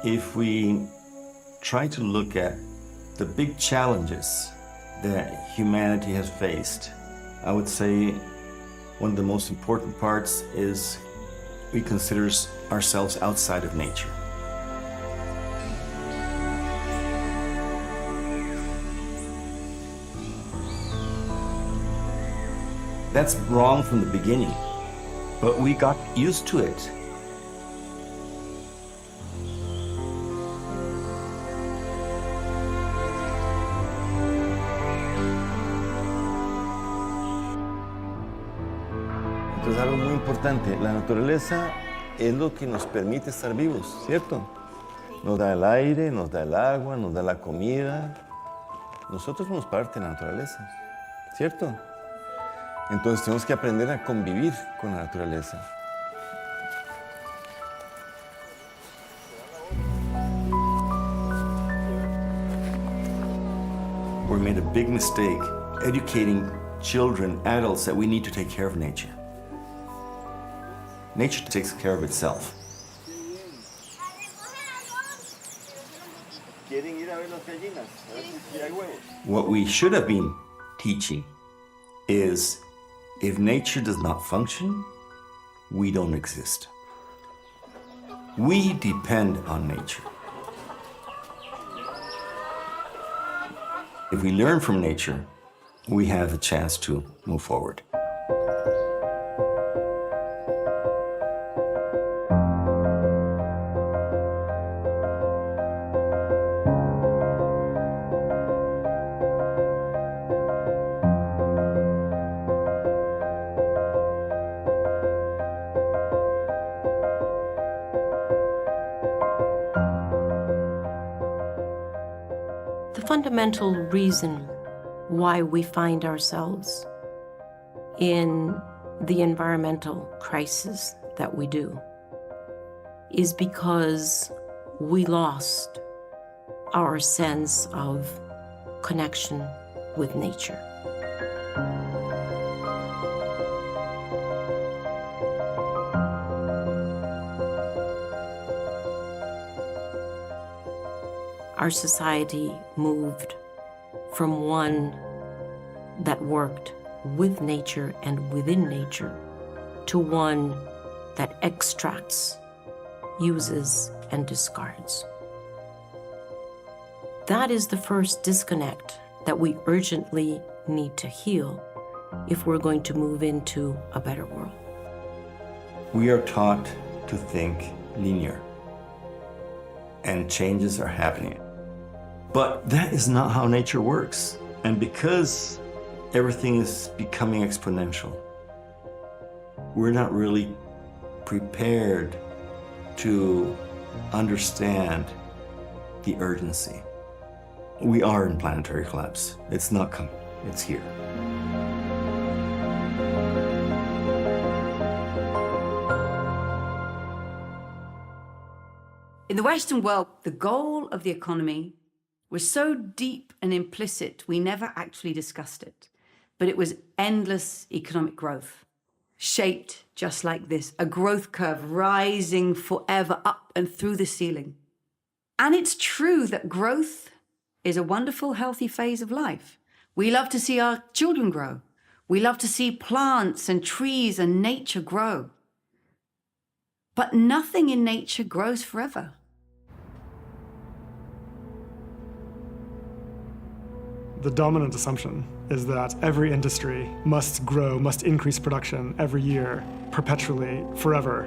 If we try to look at the big challenges that humanity has faced, I would say one of the most important parts is we consider ourselves outside of nature. That's wrong from the beginning, but we got used to it. Entonces, algo muy importante, la naturaleza es lo que nos permite estar vivos, ¿cierto? Nos da el aire, nos da el agua, nos da la comida. Nosotros somos parte de la naturaleza, ¿cierto? Entonces tenemos que aprender a convivir con la naturaleza. We made a big mistake educating children, adults, that we need to take care of nature. Nature takes care of itself. What we should have been teaching is, if nature does not function, we don't exist. We depend on nature. If we learn from nature, we have a chance to move forward. The fundamental reason why we find ourselves in the environmental crisis that we do is because we lost our sense of connection with nature. Our society moved from one that worked with nature and within nature to one that extracts, uses, and discards. That is the first disconnect that we urgently need to heal if we're going to move into a better world. We are taught to think linear, and changes are happening. But that is not how nature works. And because everything is becoming exponential, we're not really prepared to understand the urgency. We are in planetary collapse. It's not coming, it's here. In the Western world, the goal of the economy was so deep and implicit, we never actually discussed it. But it was endless economic growth, shaped just like this, a growth curve rising forever up and through the ceiling. And it's true that growth is a wonderful, healthy phase of life. We love to see our children grow. We love to see plants and trees and nature grow. But nothing in nature grows forever. The dominant assumption is that every industry must grow, must increase production every year, perpetually, forever,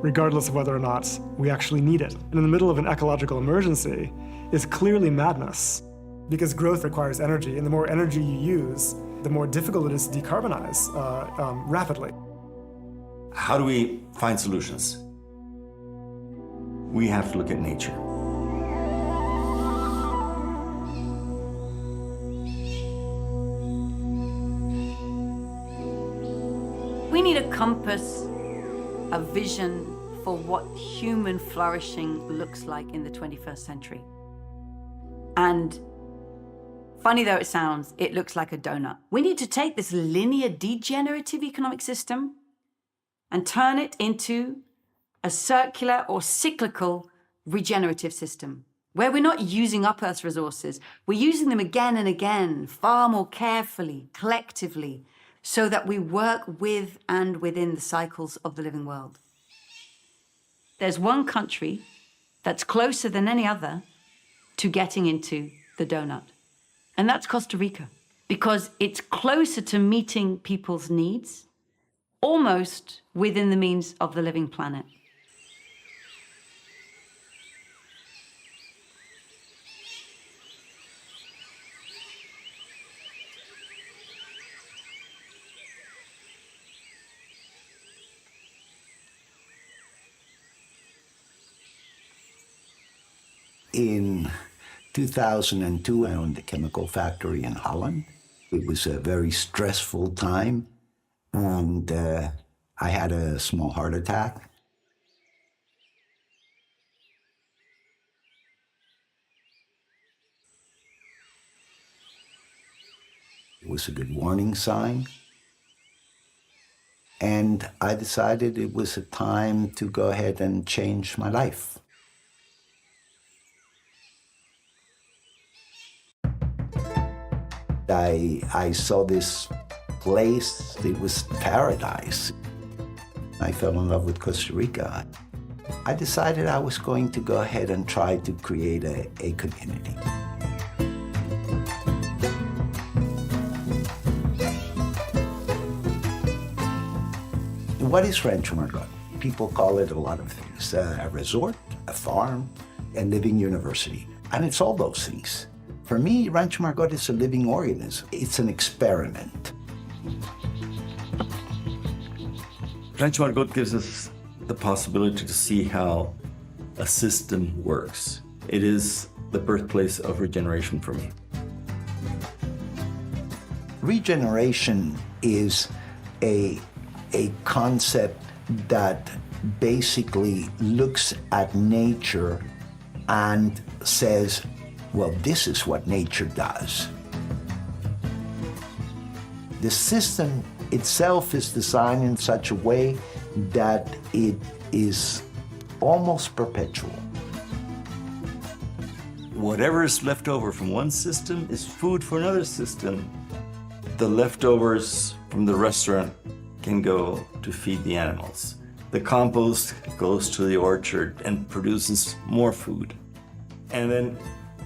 regardless of whether or not we actually need it. And in the middle of an ecological emergency is clearly madness, because growth requires energy, and the more energy you use, the more difficult it is to decarbonize rapidly. How do we find solutions? We have to look at nature. We need a compass, a vision for what human flourishing looks like in the 21st century. And Funny though it sounds, it looks like a donut. We need to take this linear degenerative economic system and turn it into a circular or cyclical regenerative system, where we're not using up Earth's resources, we're using them again and again, far more carefully, collectively, so that we work with and within the cycles of the living world. There's one country that's closer than any other to getting into the donut, and that's Costa Rica, because it's closer to meeting people's needs, almost within the means of the living planet. In 2002, I owned a chemical factory in Holland. It was a very stressful time, and I had a small heart attack. It was a good warning sign. And I decided it was a time to go ahead and change my life. I saw this place, it was paradise. I fell in love with Costa Rica. I decided I was going to go ahead and try to create a community. What is Rancho Margot? People call it a lot of things. A resort, a farm, a living university. And it's all those things. For me, Rancho Margot is a living organism. It's an experiment. Rancho Margot gives us the possibility to see how a system works. It is the birthplace of regeneration for me. Regeneration is a concept that basically looks at nature and says, well, this is what nature does. The system itself is designed in such a way that it is almost perpetual. Whatever is left over from one system is food for another system. The leftovers from the restaurant can go to feed the animals. The compost goes to the orchard and produces more food. And then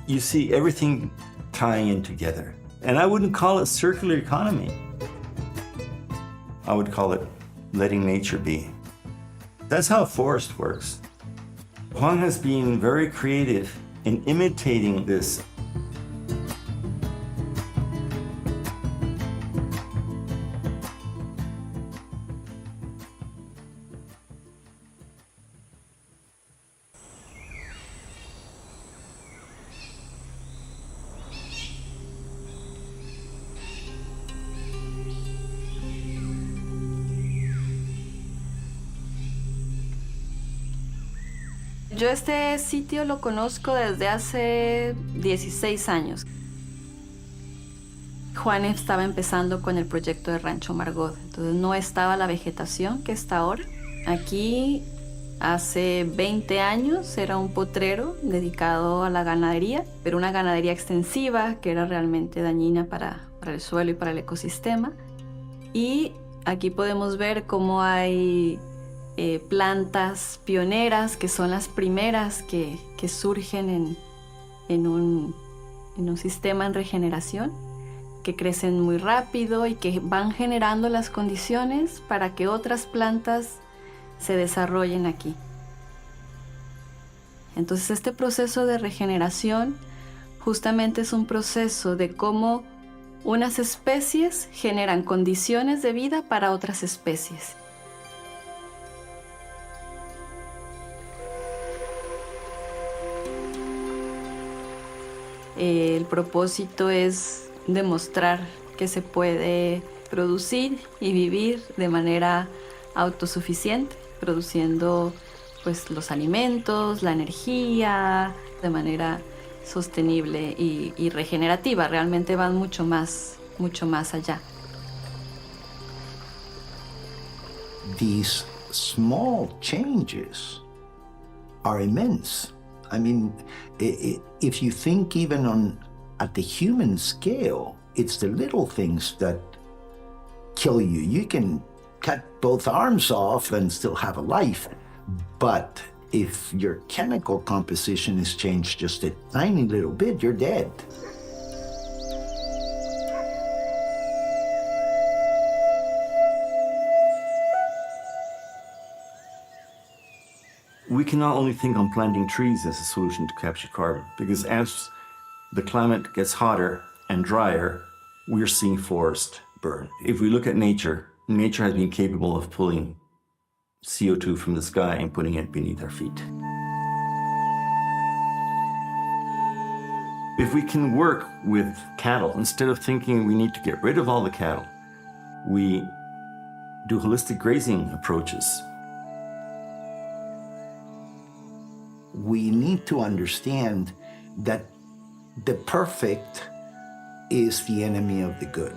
you see everything tying in together. And I wouldn't call it circular economy. I would call it letting nature be. That's how a forest works. Juan has been very creative in imitating this. Yo este sitio lo conozco desde hace 16 años. Juan estaba empezando con el proyecto de Rancho Margot, entonces no estaba la vegetación que está ahora. Aquí hace 20 años era un potrero dedicado a la ganadería, pero una ganadería extensiva que era realmente dañina para el suelo y para el ecosistema. Y aquí podemos ver cómo hay plantas pioneras que son las primeras que surgen en un sistema en regeneración, que crecen muy rápido y que van generando las condiciones para que otras plantas se desarrollen aquí. Entonces este proceso de regeneración justamente es un proceso de cómo unas especies generan condiciones de vida para otras especies. El propósito es demostrar que se puede producir y vivir de manera autosuficiente, produciendo pues los alimentos, la energía, de manera sostenible y regenerativa. Realmente van mucho más allá. These small changes are immense. I mean, if you think even at the human scale, it's the little things that kill you. You can cut both arms off and still have a life, but if your chemical composition is changed just a tiny little bit, you're dead. We can not only think on planting trees as a solution to capture carbon, because as the climate gets hotter and drier, we're seeing forest burn. If we look at nature, nature has been capable of pulling CO2 from the sky and putting it beneath our feet. If we can work with cattle, instead of thinking we need to get rid of all the cattle, we do holistic grazing approaches. We need to understand that the perfect is the enemy of the good.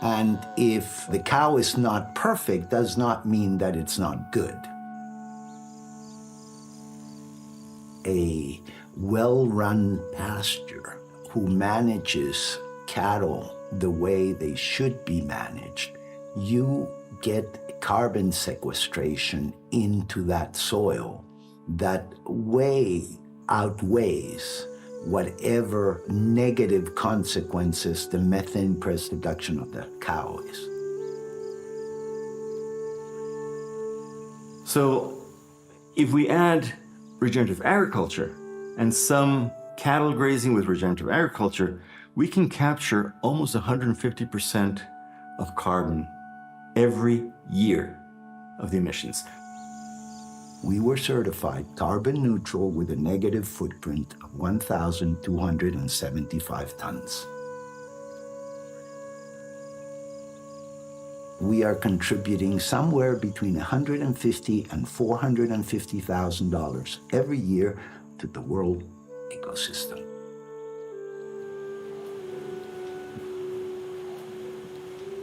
And if the cow is not perfect, does not mean that it's not good. A well-run pasture who manages cattle the way they should be managed, you get carbon sequestration into that soil that way outweighs whatever negative consequences the methane production of the cow is. So if we add regenerative agriculture and some cattle grazing with regenerative agriculture, we can capture almost 150% of carbon every year of the emissions. We were certified carbon neutral with a negative footprint of 1,275 tons. We are contributing somewhere between $150,000 and $450,000 every year to the world ecosystem.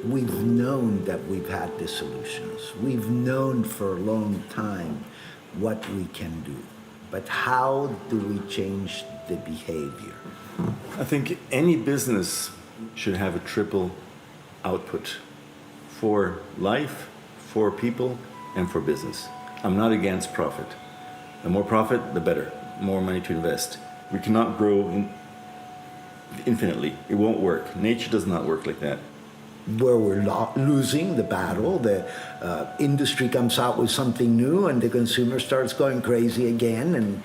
We've known that we've had the solutions. We've known for a long time what we can do. But how do we change the behavior? I think any business should have a triple output for life, for people, and for business. I'm not against profit. The more profit, the better. More money to invest. We cannot grow infinitely. It won't work. Nature does not work like that. Where we're losing the battle, the industry comes out with something new and the consumer starts going crazy again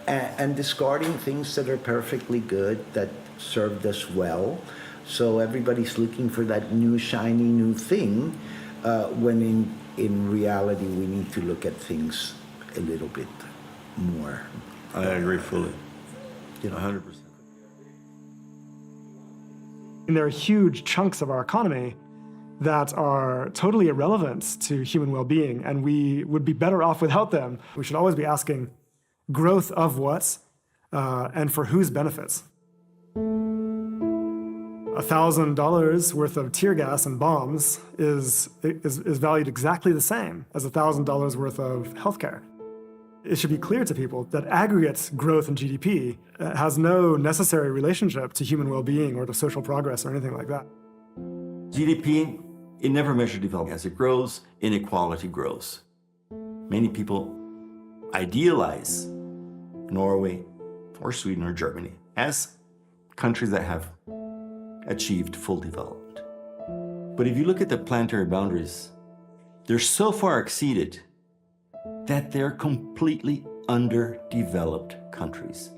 and discarding things that are perfectly good, that served us well. So everybody's looking for that new shiny new thing, when in reality we need to look at things a little bit more. I agree fully. 100%. And there are huge chunks of our economy that are totally irrelevant to human well-being, and we would be better off without them. We should always be asking growth of what and for whose benefits. $1,000 worth of tear gas and bombs is valued exactly the same as $1,000 worth of healthcare. It should be clear to people that aggregate growth in GDP has no necessary relationship to human well-being or to social progress or anything like that. GDP, it never measures development. As it grows, inequality grows. Many people idealize Norway or Sweden or Germany as countries that have achieved full development. But if you look at the planetary boundaries, they're so far exceeded that they're completely underdeveloped countries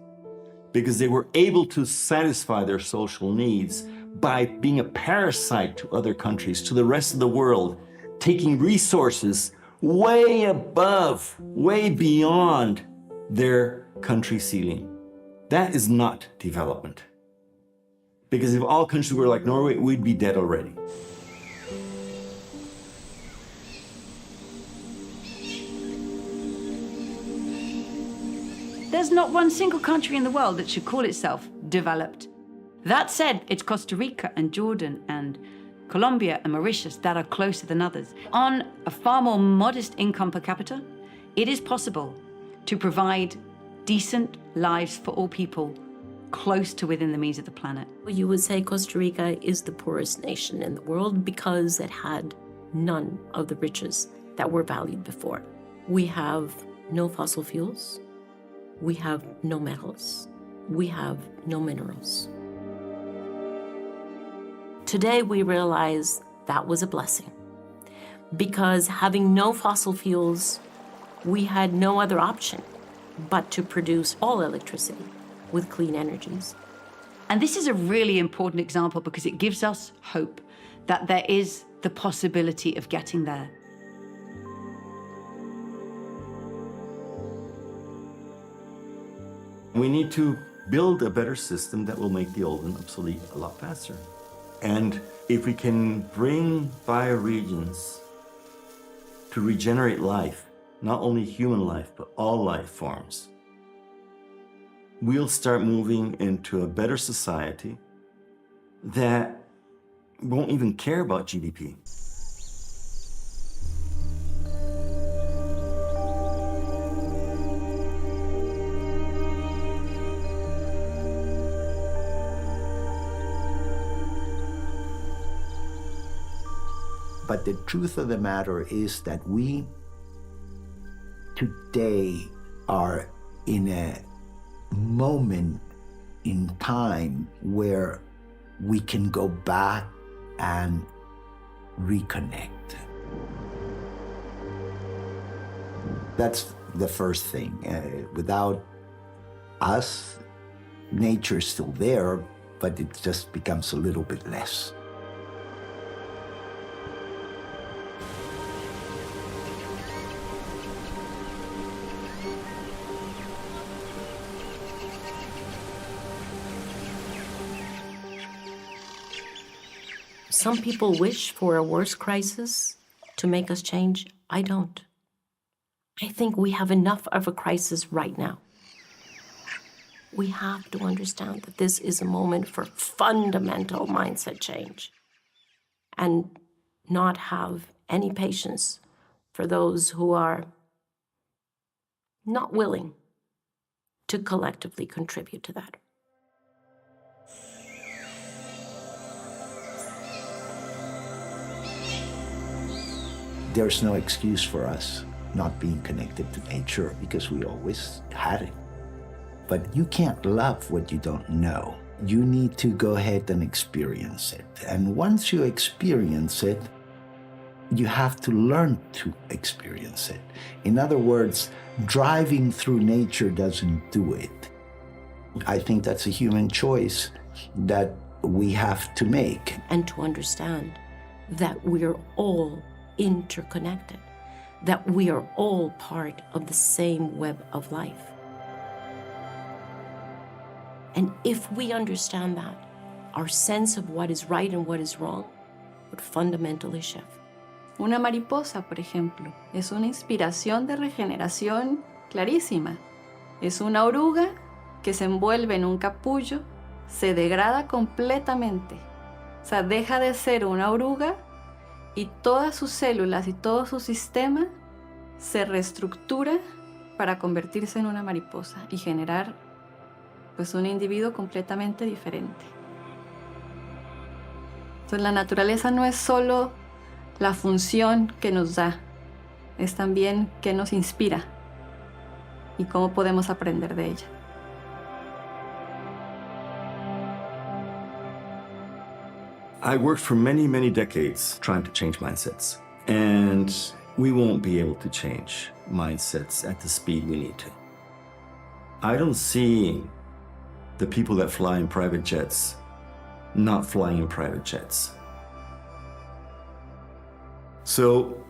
because they were able to satisfy their social needs by being a parasite to other countries, to the rest of the world, taking resources way above, way beyond their country ceiling. That is not development. Because if all countries were like Norway, we'd be dead already. There's not one single country in the world that should call itself developed. That said, it's Costa Rica and Jordan and Colombia and Mauritius that are closer than others. On a far more modest income per capita, it is possible to provide decent lives for all people close to within the means of the planet. You would say Costa Rica is the poorest nation in the world because it had none of the riches that were valued before. We have no fossil fuels. We have no metals. We have no minerals. Today, we realize that was a blessing because having no fossil fuels, we had no other option but to produce all electricity with clean energies. And this is a really important example because it gives us hope that there is the possibility of getting there. We need to build a better system that will make the old and obsolete a lot faster. And if we can bring bioregions to regenerate life, not only human life, but all life forms, we'll start moving into a better society that won't even care about GDP. But the truth of the matter is that we today are in a moment in time where we can go back and reconnect. That's the first thing. Without us, nature's still there, but it just becomes a little bit less. Some people wish for a worse crisis to make us change. I don't. I think we have enough of a crisis right now. We have to understand that this is a moment for fundamental mindset change and not have any patience for those who are not willing to collectively contribute to that. There's no excuse for us not being connected to nature because we always had it. But you can't love what you don't know. You need to go ahead and experience it. And once you experience it, you have to learn to experience it. In other words, driving through nature doesn't do it. I think that's a human choice that we have to make. And to understand that we're all interconnected, that we are all part of the same web of life. And if we understand that, our sense of what is right and what is wrong would fundamentally shift. Una mariposa, por ejemplo, es una inspiración de regeneración clarísima. Es una oruga que se envuelve en un capullo, se degrada completamente. O sea, deja de ser una oruga y todas sus células y todo su sistema se reestructura para convertirse en una mariposa y generar pues un individuo completamente diferente. Entonces la naturaleza no es solo la función que nos da, es también qué nos inspira y cómo podemos aprender de ella. I worked for many, many decades trying to change mindsets, and we won't be able to change mindsets at the speed we need to. I don't see the people that fly in private jets not flying in private jets. So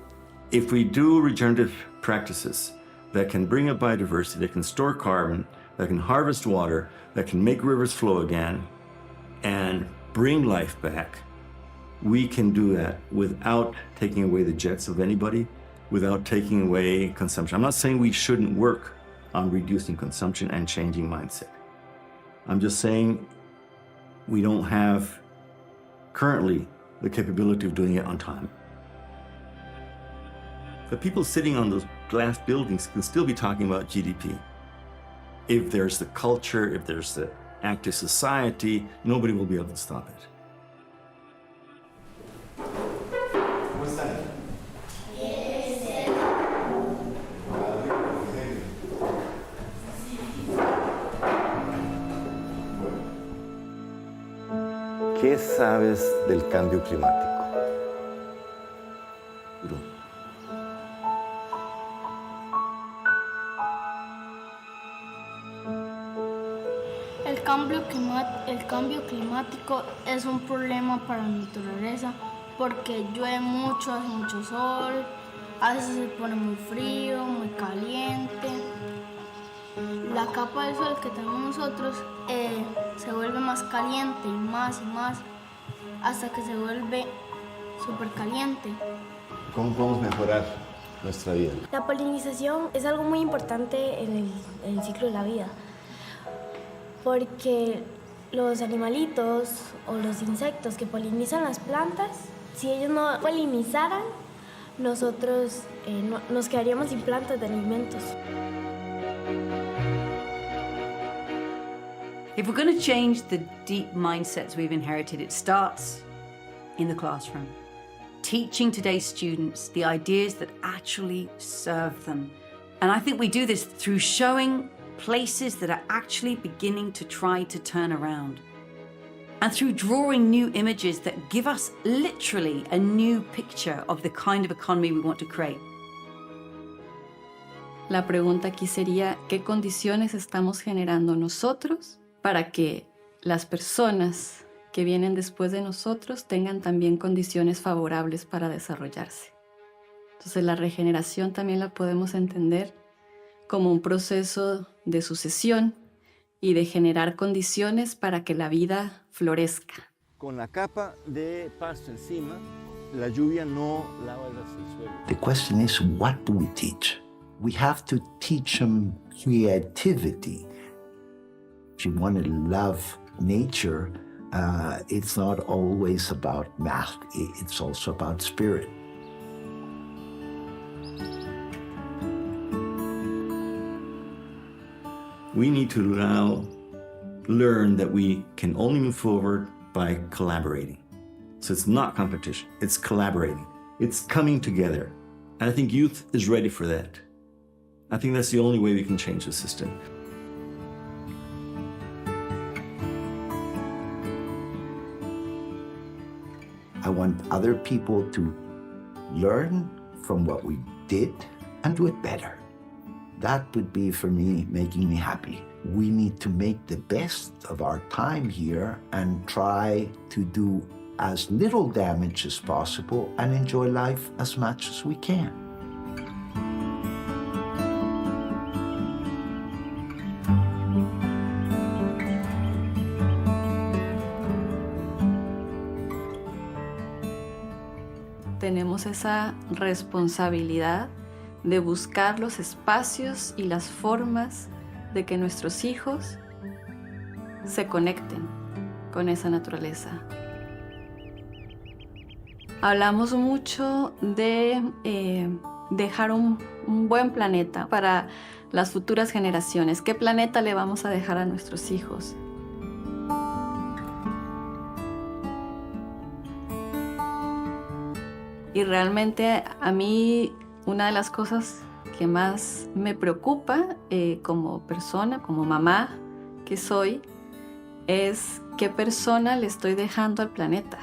if we do regenerative practices that can bring up biodiversity, that can store carbon, that can harvest water, that can make rivers flow again, and bring life back, we can do that without taking away the jets of anybody, without taking away consumption. I'm not saying we shouldn't work on reducing consumption and changing mindset. I'm just saying we don't have currently the capability of doing it on time. The people sitting on those glass buildings can still be talking about GDP. If there's the culture, if there's the active society, nobody will be able to stop it. What's that? ¿Qué sabes del cambio climático? El cambio climático es un problema para la naturaleza porque llueve mucho, hace mucho sol, a veces se pone muy frío, muy caliente. La capa del sol que tenemos nosotros se vuelve más caliente y más hasta que se vuelve súper caliente. ¿Cómo podemos mejorar nuestra vida? La polinización es algo muy importante en el ciclo de la vida, porque los animalitos o los insectos que polinizan las plantas, si ellos no polinizaran, nosotros nos quedaríamos sin plantas de alimentos. If we're going to change the deep mindsets we've inherited, it starts in the classroom. Teaching today's students the ideas that actually serve them. And I think we do this through showing places that are actually beginning to try to turn around. And through drawing new images that give us literally a new picture of the kind of economy we want to create. La pregunta aquí sería, ¿qué condiciones estamos generando nosotros para que las personas que vienen después de nosotros tengan también condiciones favorables para desarrollarse? Entonces la regeneración también la podemos entender como un proceso de sucesión y de generar condiciones para que la vida florezca. Con la capa de pasto encima, la lluvia no lava el suelo. The question is, what do we teach? We have to teach them creativity. If you want to love nature, it's not always about math, it's also about spirit. We need to now learn that we can only move forward by collaborating. So it's not competition, it's collaborating. It's coming together. And I think youth is ready for that. I think that's the only way we can change the system. I want other people to learn from what we did and do it better. That would be, for me, making me happy. We need to make the best of our time here and try to do as little damage as possible and enjoy life as much as we can. Tenemos esa responsabilidad de buscar los espacios y las formas de que nuestros hijos se conecten con esa naturaleza. Hablamos mucho de dejar un buen planeta para las futuras generaciones. ¿Qué planeta le vamos a dejar a nuestros hijos? Y realmente a mí una de las cosas que más me preocupa como persona, como mamá que soy, es qué persona le estoy dejando al planeta.